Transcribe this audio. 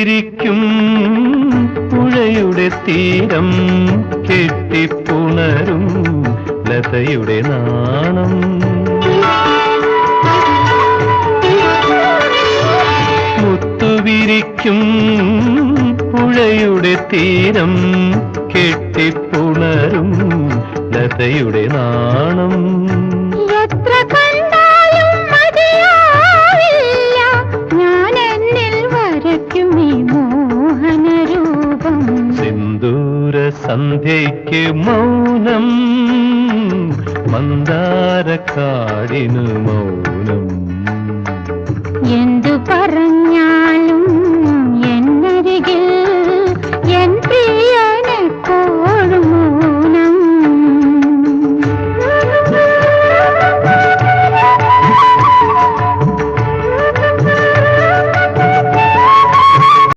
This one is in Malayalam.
ഇരിക്കും പുഴയുടെ തീരം കെട്ടിപ്പുണരും ലതയുടെ നാണം. മുത്തുവിരിക്കും പുഴയുടെ തീരം കെട്ടിപ്പുണരും ലതയുടെ നാണം. എത്ര കണ്ടാലും മതിയാവില്ല ഞാൻ എന്നിൽ വരയ്ക്കും ഈ മോഹനരൂപം. സിന്ദൂര സന്ധ്യയ്ക്ക് മൗനം, മന്ദാരക്കാടിനു മൗനം.